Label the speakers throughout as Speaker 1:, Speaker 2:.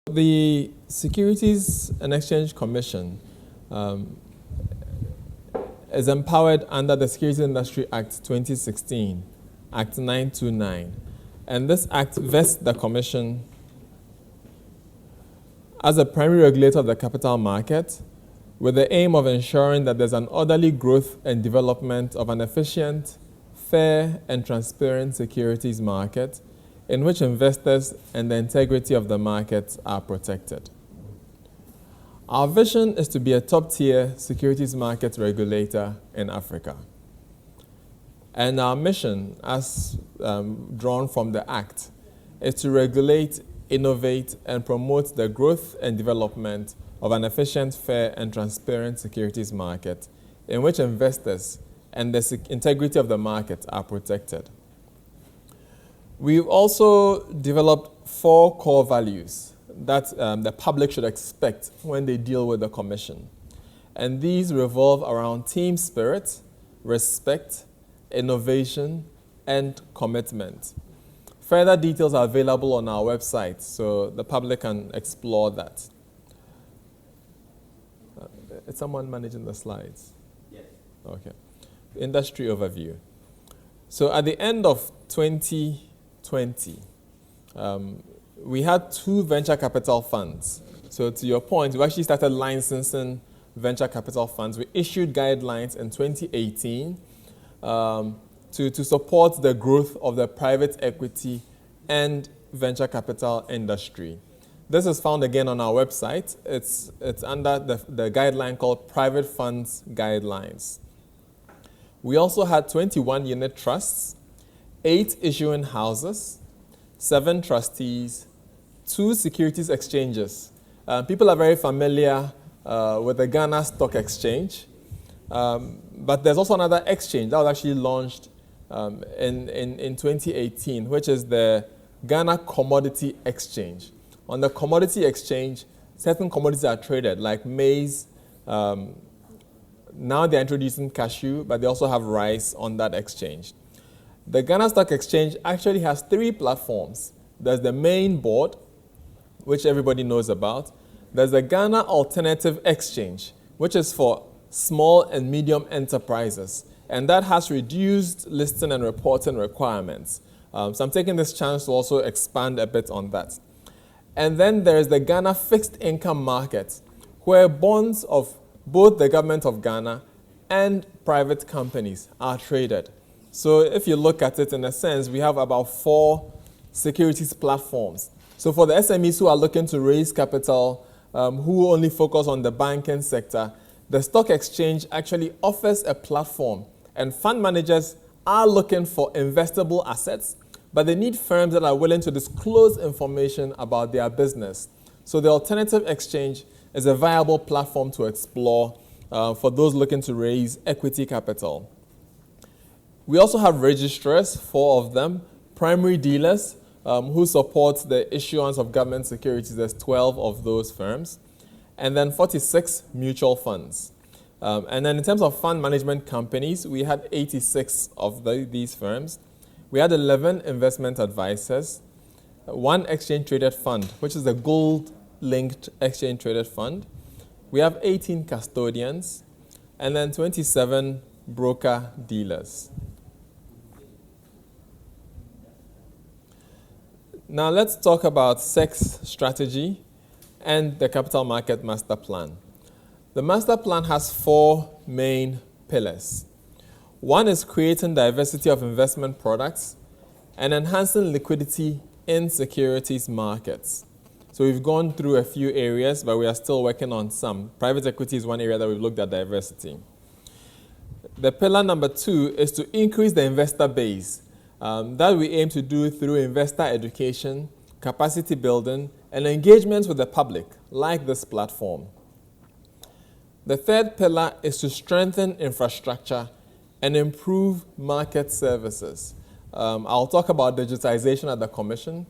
Speaker 1: The Securities and Exchange Commission is empowered under the Securities Industry Act 2016, Act 929. And this act vests the Commission as a primary regulator of the capital market with the aim of ensuring that there's an orderly growth and development of an efficient, fair, and transparent securities market in which investors and the integrity of the market are protected. Our vision is to be a top-tier securities market regulator in Africa. And our mission, as drawn from the Act, is to regulate, innovate, and promote the growth and development of an efficient, fair, and transparent securities market in which investors and the integrity of the market are protected. We've also developed 4 core values that the public should expect when they deal with the Commission. And these revolve around team spirit, respect, innovation, and commitment. Further details are available on our website, so the public can explore that. Is someone managing the slides?
Speaker 2: Yes.
Speaker 1: Okay. Industry overview. So at the end of 2020, we had 2 venture capital funds. So to your point, we actually started licensing venture capital funds. We issued guidelines in 2018 to support the growth of the private equity and venture capital industry. This is found again on our website. It's under the guideline called Private Funds Guidelines. We also had 21 unit trusts, 8 issuing houses, 7 trustees, 2 securities exchanges. People are very familiar with the Ghana Stock Exchange, but there's also another exchange that was actually launched in 2018, which is the Ghana Commodity Exchange. On the commodity exchange, certain commodities are traded, like maize. Now they're introducing cashew, but they also have rice on that exchange. The Ghana Stock Exchange actually has 3 platforms. There's the main board, which everybody knows about. There's the Ghana Alternative Exchange, which is for small and medium enterprises. And that has reduced listing and reporting requirements. So I'm taking this chance to also expand a bit on that. And then there's the Ghana Fixed Income Market, where bonds of both the government of Ghana and private companies are traded. So if you look at it in a sense, we have about 4 securities platforms. So for the SMEs who are looking to raise capital, who only focus on the banking sector, the stock exchange actually offers a platform, and fund managers are looking for investable assets, but they need firms that are willing to disclose information about their business. So the alternative exchange is a viable platform to explore for those looking to raise equity capital. We also have registrars, 4 of them, primary dealers who support the issuance of government securities. There's 12 of those firms. And then 46 mutual funds. And then in terms of fund management companies, we had 86 of these firms. We had 11 investment advisors, 1 exchange-traded fund, which is a gold-linked exchange-traded fund. We have 18 custodians, and then 27 broker-dealers. Now let's talk about SEC's strategy and the Capital Market Master Plan. The Master Plan has 4 main pillars. 1 is creating diversity of investment products and enhancing liquidity in securities markets. So we've gone through a few areas, but we are still working on some. Private equity is one area that we've looked at diversity. The pillar number 2 is to increase the investor base. That we aim to do through investor education, capacity building, and engagements with the public, like this platform. The 3rd pillar is to strengthen infrastructure and improve market services. I'll talk about digitization at the Commission.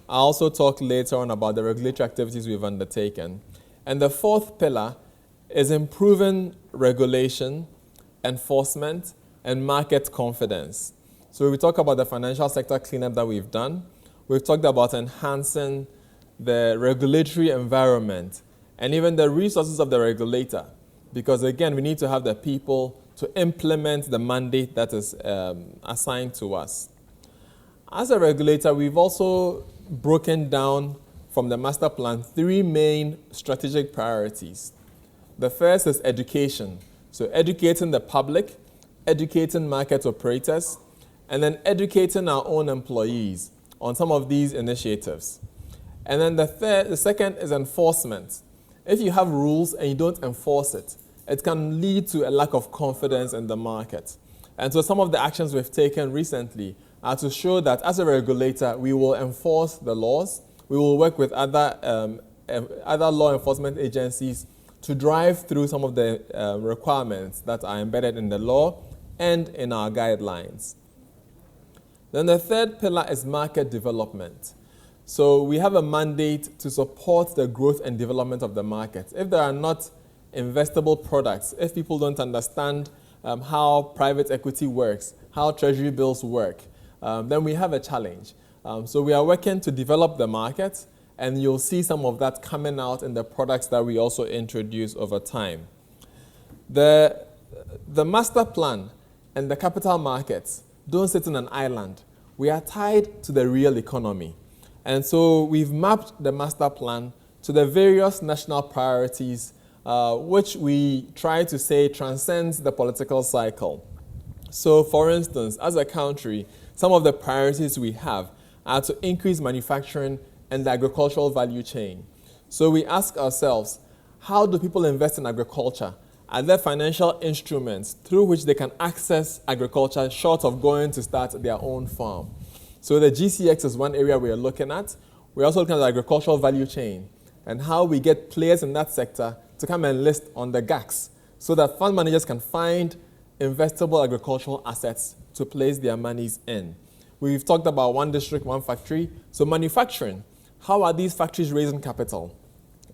Speaker 1: I'll also talk later on about the regulatory activities we've undertaken. And the 4th pillar is improving regulation, enforcement, and market confidence. So we talk about the financial sector cleanup that we've done. We've talked about enhancing the regulatory environment, and even the resources of the regulator. Because again, we need to have the people to implement the mandate that is assigned to us. As a regulator, we've also broken down from the master plan 3 main strategic priorities. The first is education. So educating the public, educating market operators, and then educating our own employees on some of these initiatives. And then the second is enforcement. If you have rules and you don't enforce it, it can lead to a lack of confidence in the market. And so some of the actions we've taken recently are to show that as a regulator, we will enforce the laws. We will work with other law enforcement agencies to drive through some of the requirements that are embedded in the law and in our guidelines. Then the third pillar is market development. So we have a mandate to support the growth and development of the market. If there are not investable products, if people don't understand how private equity works, how treasury bills work, then we have a challenge. So we are working to develop the market, and you'll see some of that coming out in the products that we also introduce over time. The master plan and the capital markets don't sit on an island. We are tied to the real economy. And so we've mapped the master plan to the various national priorities, which we try to say transcends the political cycle. So for instance, as a country, some of the priorities we have are to increase manufacturing and the agricultural value chain. So we ask ourselves, how do people invest in agriculture? Are there financial instruments through which they can access agriculture short of going to start their own farm? So the GCX is one area we are looking at. We're also looking at the agricultural value chain and how we get players in that sector to come and list on the GACs so that fund managers can find investable agricultural assets to place their monies in. We've talked about one district, one factory. So manufacturing, how are these factories raising capital?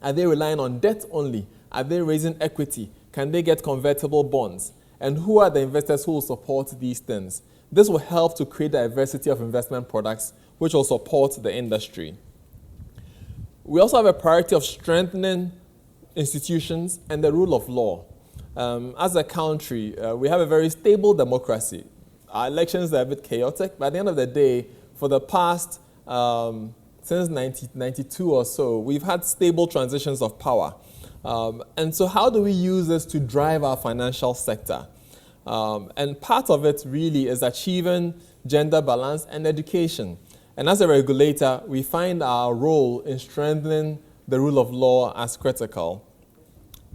Speaker 1: Are they relying on debt only? Are they raising equity? Can they get convertible bonds? And who are the investors who will support these things? This will help to create diversity of investment products, which will support the industry. We also have a priority of strengthening institutions and the rule of law. As a country, we have a very stable democracy. Our elections are a bit chaotic, but at the end of the day, for the past, since 1992 or so, we've had stable transitions of power. And so how do we use this to drive our financial sector? And part of it really is achieving gender balance and education. And as a regulator, we find our role in strengthening the rule of law as critical.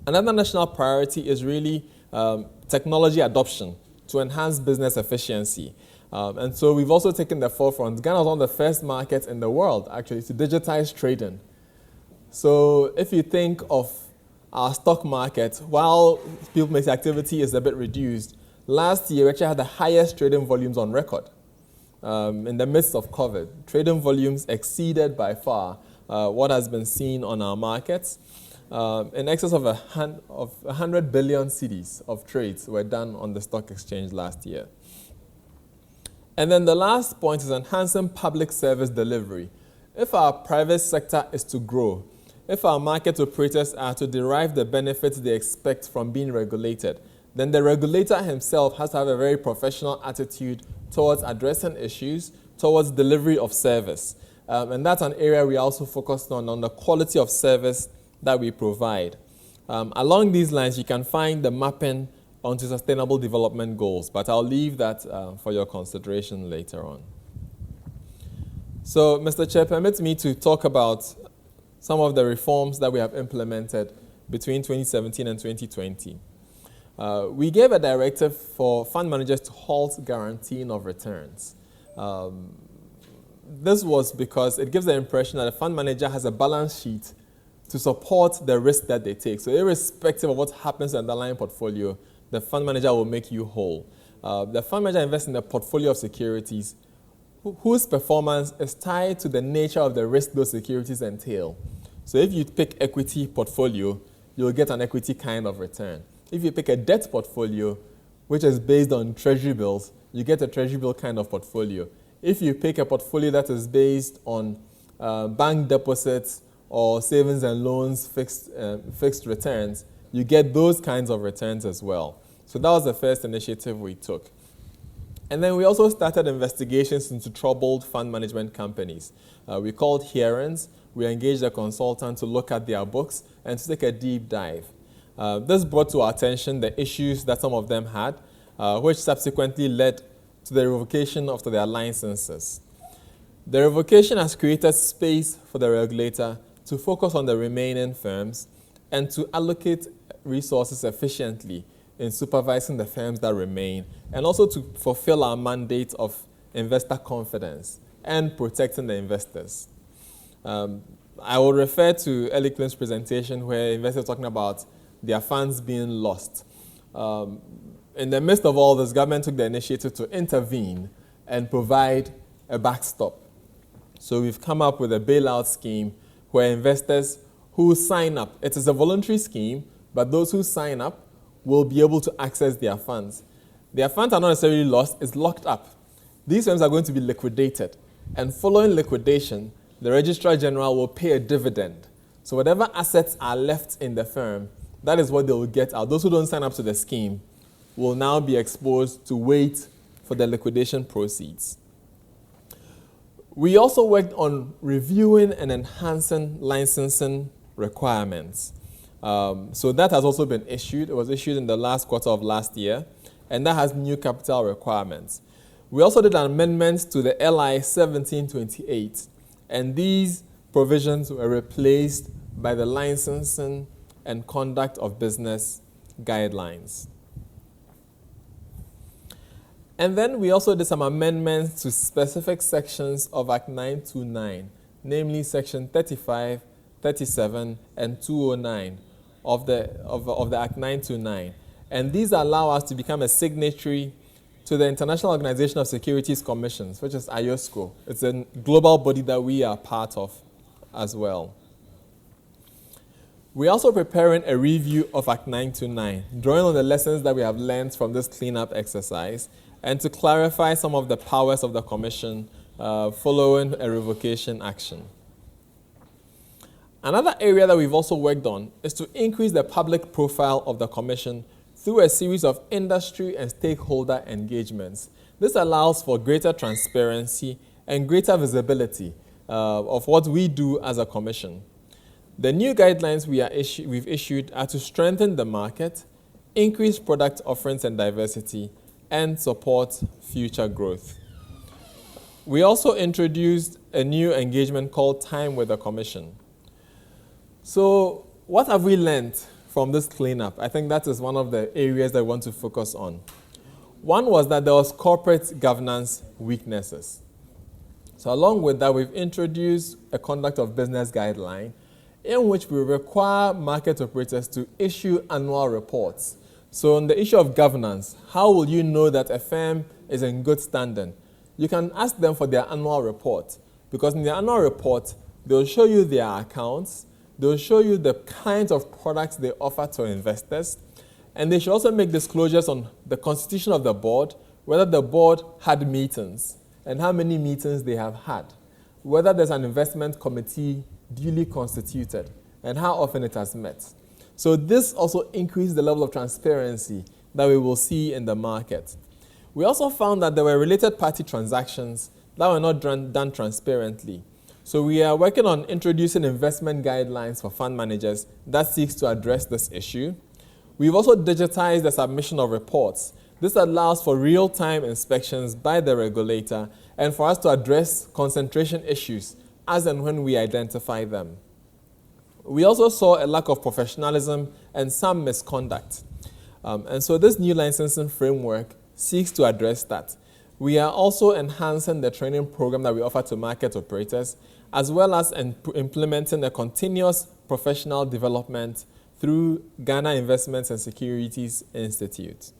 Speaker 1: Another national priority is really technology adoption to enhance business efficiency. And so we've also taken the forefront. Ghana was one of the first markets in the world, actually, to digitize trading. So if you think of our stock market, while people make activity is a bit reduced, last year we actually had the highest trading volumes on record. In the midst of COVID, trading volumes exceeded by far what has been seen on our markets. In excess of 100 billion cedis of trades were done on the stock exchange last year. And then the last point is enhancing public service delivery. If our private sector is to grow, if our market operators are to derive the benefits they expect from being regulated, then the regulator himself has to have a very professional attitude towards addressing issues, towards delivery of service. And that's an area we also focused on the quality of service that we provide. Along these lines, you can find the mapping onto sustainable development goals, but I'll leave that for your consideration later on. So, Mr. Chair, permit me to talk about some of the reforms that we have implemented between 2017 and 2020. We gave a directive for fund managers to halt guaranteeing of returns. This was because it gives the impression that a fund manager has a balance sheet to support the risk that they take. So irrespective of what happens to the underlying portfolio, the fund manager will make you whole. The fund manager invests in a portfolio of securities whose performance is tied to the nature of the risk those securities entail. So if you pick equity portfolio, you'll get an equity kind of return. If you pick a debt portfolio, which is based on treasury bills, you get a treasury bill kind of portfolio. If you pick a portfolio that is based on bank deposits or savings and loans fixed returns, you get those kinds of returns as well. So that was the first initiative we took. And then we also started investigations into troubled fund management companies. We called hearings. We engaged a consultant to look at their books and to take a deep dive. This brought to our attention the issues that some of them had, which subsequently led to the revocation of their licenses. The revocation has created space for the regulator to focus on the remaining firms and to allocate resources efficiently in supervising the firms that remain, and also to fulfill our mandate of investor confidence and protecting the investors. I will refer to Ellie Clint's presentation where investors were talking about their funds being lost. In the midst of all this, government took the initiative to intervene and provide a backstop. So we've come up with a bailout scheme where investors who sign up, it is a voluntary scheme, but those who sign up will be able to access their funds. Their funds are not necessarily lost, it's locked up. These firms are going to be liquidated. And following liquidation, the Registrar General will pay a dividend. So whatever assets are left in the firm, that is what they will get out. Those who don't sign up to the scheme will now be exposed to wait for the liquidation proceeds. We also worked on reviewing and enhancing licensing requirements. So that has also been issued. It was issued in the last quarter of last year, and that has new capital requirements. We also did amendments to the LI 1728, and these provisions were replaced by the licensing and conduct of business guidelines. And then we also did some amendments to specific sections of Act 929, namely Section 35, 37, and 209 of the Act 929. And these allow us to become a signatory to the International Organization of Securities Commissions, which is IOSCO. It's a global body that we are part of as well. We're also preparing a review of Act 929, drawing on the lessons that we have learned from this cleanup exercise, and to clarify some of the powers of the Commission following a revocation action. Another area that we've also worked on is to increase the public profile of the Commission through a series of industry and stakeholder engagements. This allows for greater transparency and greater visibility of what we do as a Commission. The new guidelines we've issued are to strengthen the market, increase product offerings and diversity, and support future growth. We also introduced a new engagement called Time with the Commission. So what have we learned from this cleanup? I think that is one of the areas that I want to focus on. One was that there was corporate governance weaknesses. So along with that, we've introduced a conduct of business guideline in which we require market operators to issue annual reports. So on the issue of governance, how will you know that a firm is in good standing? You can ask them for their annual report, because in their annual report, they'll show you their accounts, they'll show you the kinds of products they offer to investors, and they should also make disclosures on the constitution of the board, whether the board had meetings and how many meetings they have had, whether there's an investment committee duly constituted, and how often it has met. So this also increased the level of transparency that we will see in the market. We also found that there were related party transactions that were not done transparently. So we are working on introducing investment guidelines for fund managers that seeks to address this issue. We've also digitized the submission of reports. This allows for real-time inspections by the regulator and for us to address concentration issues as and when we identify them. We also saw a lack of professionalism and some misconduct. And so this new licensing framework seeks to address that. We are also enhancing the training program that we offer to market operators, as well as implementing a continuous professional development through Ghana Investments and Securities Institute.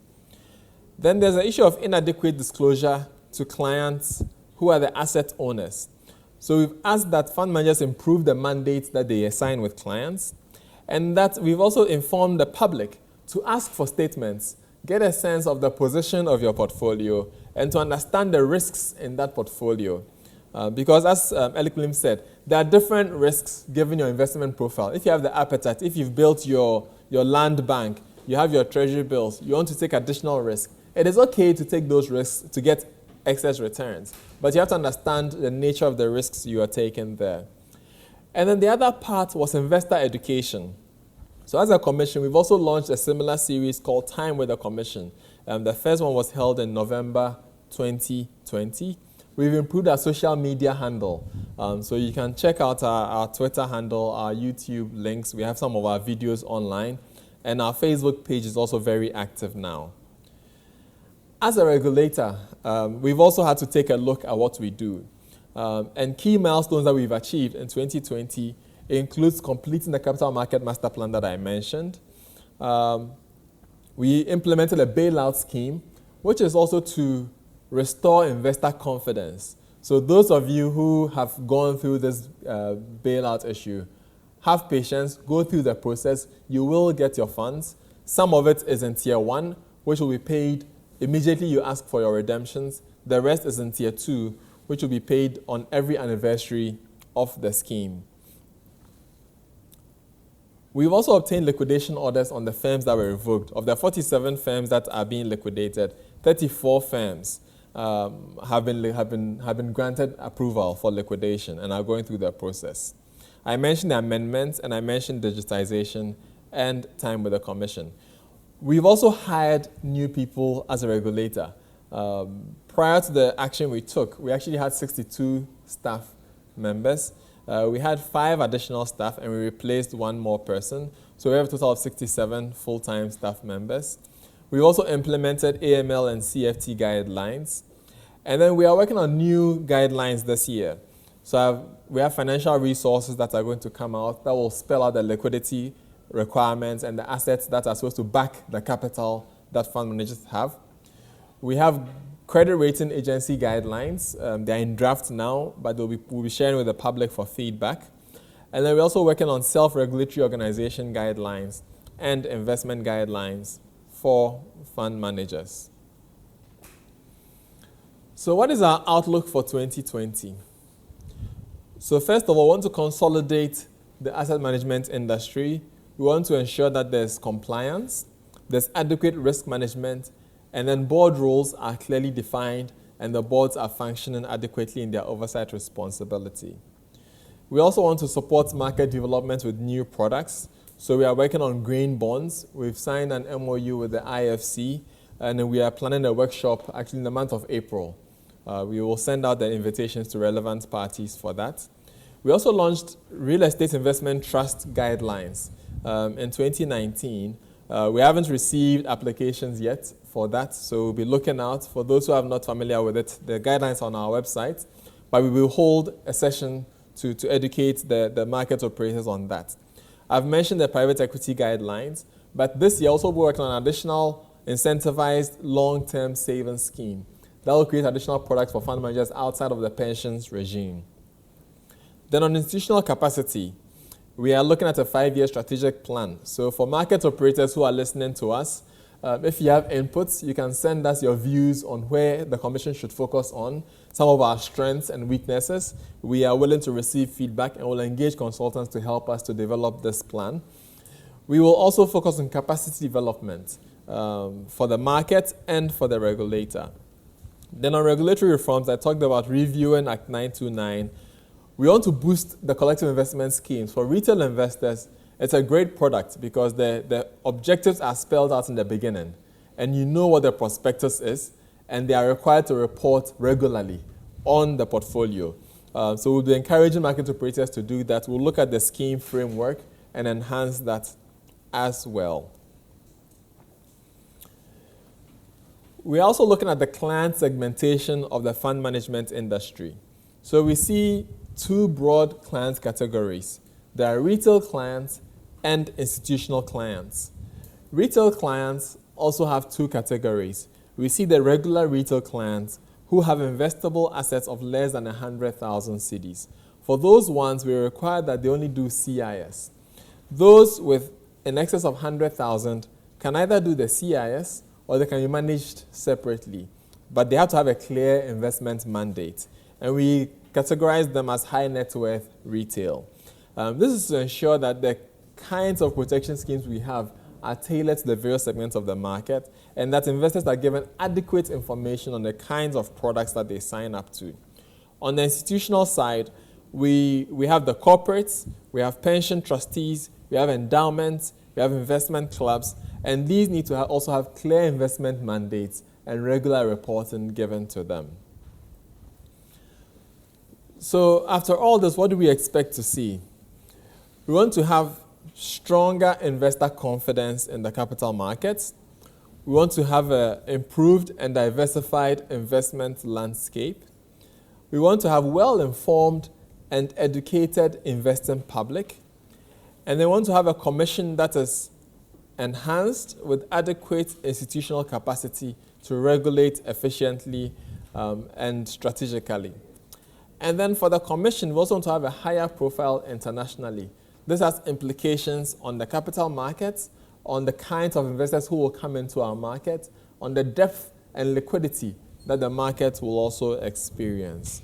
Speaker 1: Then there's the issue of inadequate disclosure to clients who are the asset owners. So we've asked that fund managers improve the mandates that they assign with clients, and that we've also informed the public to ask for statements, get a sense of the position of your portfolio, and to understand the risks in that portfolio. Because as Eliquim said, there are different risks given your investment profile. If you have the appetite, if you've built your land bank, you have your treasury bills, you want to take additional risk, it is okay to take those risks to get excess returns. But you have to understand the nature of the risks you are taking there. And then the other part was investor education. So as a commission, we've also launched a similar series called Time with the Commission. The first one was held in November 2020. We've improved our social media handle. So you can check out our Twitter handle, our YouTube links. We have some of our videos online. And our Facebook page is also very active now. As a regulator, we've also had to take a look at what we do. And key milestones that we've achieved in 2020 includes completing the Capital Market Master Plan that I mentioned. We implemented a bailout scheme, which is also to restore investor confidence. So those of you who have gone through this bailout issue, have patience, go through the process. You will get your funds. Some of it is in Tier 1, which will be paid immediately you ask for your redemptions. The rest is in Tier 2, which will be paid on every anniversary of the scheme. We've also obtained liquidation orders on the firms that were revoked. Of the 47 firms that are being liquidated, 34 firms have been granted approval for liquidation and are going through the process. I mentioned the amendments, and I mentioned digitization and time with the commission. We've also hired new people as a regulator. Prior to the action we took, we actually had 62 staff members. We had 5 additional staff, and we replaced 1 more person. So we have a total of 67 full-time staff members. We also implemented AML and CFT guidelines. And then we are working on new guidelines this year. So we have financial resources that are going to come out that will spell out the liquidity requirements and the assets that are supposed to back the capital that fund managers have. We have credit rating agency guidelines. They're in draft now, but we'll be sharing with the public for feedback. And then we're also working on self-regulatory organization guidelines and investment guidelines for fund managers. So what is our outlook for 2020? So first of all, we want to consolidate the asset management industry. We want to ensure that there's compliance, there's adequate risk management, and then board roles are clearly defined and the boards are functioning adequately in their oversight responsibility. We also want to support market development with new products. So we are working on green bonds. We've signed an MOU with the IFC, and we are planning a workshop actually in the month of April. We will send out the invitations to relevant parties for that. We also launched real estate investment trust guidelines in 2019. We haven't received applications yet for that, so we'll be looking out. For those who are not familiar with it, the guidelines are on our website, but we will hold a session to educate the market operators on that. I've mentioned the private equity guidelines, but this year also we're working on an additional incentivized long-term savings scheme that will create additional products for fund managers outside of the pensions regime. Then on institutional capacity, we are looking at a 5-year strategic plan. So for market operators who are listening to us, if you have inputs, you can send us your views on where the commission should focus on, some of our strengths and weaknesses. We are willing to receive feedback and will engage consultants to help us to develop this plan. We will also focus on capacity development for the market and for the regulator. Then on regulatory reforms, I talked about reviewing Act 929. We want to boost the collective investment schemes. For retail investors, it's a great product because the objectives are spelled out in the beginning, and you know what the prospectus is, and they are required to report regularly on the portfolio. So we'll be encouraging market operators to do that. We'll look at the scheme framework and enhance that as well. We're also looking at the client segmentation of the fund management industry. So we see 2 broad client categories. There are retail clients and institutional clients. Retail clients also have 2 categories. We see the regular retail clients who have investable assets of less than 100,000 cedis. For those ones, we require that they only do CIS. Those with in excess of 100,000 can either do the CIS or they can be managed separately, but they have to have a clear investment mandate. And we categorize them as high net worth retail. This is to ensure that the kinds of protection schemes we have are tailored to the various segments of the market, and that investors are given adequate information on the kinds of products that they sign up to. On the institutional side, we have the corporates, we have pension trustees, we have endowments, we have investment clubs, and these need to also have clear investment mandates and regular reporting given to them. So after all this, what do we expect to see? We want to have stronger investor confidence in the capital markets. We want to have an improved and diversified investment landscape. We want to have well-informed and educated investing public. And they want to have a commission that is enhanced with adequate institutional capacity to regulate efficiently and strategically. And then for the commission, we also want to have a higher profile internationally. This has implications on the capital markets, on the kinds of investors who will come into our market, on the depth and liquidity that the market will also experience.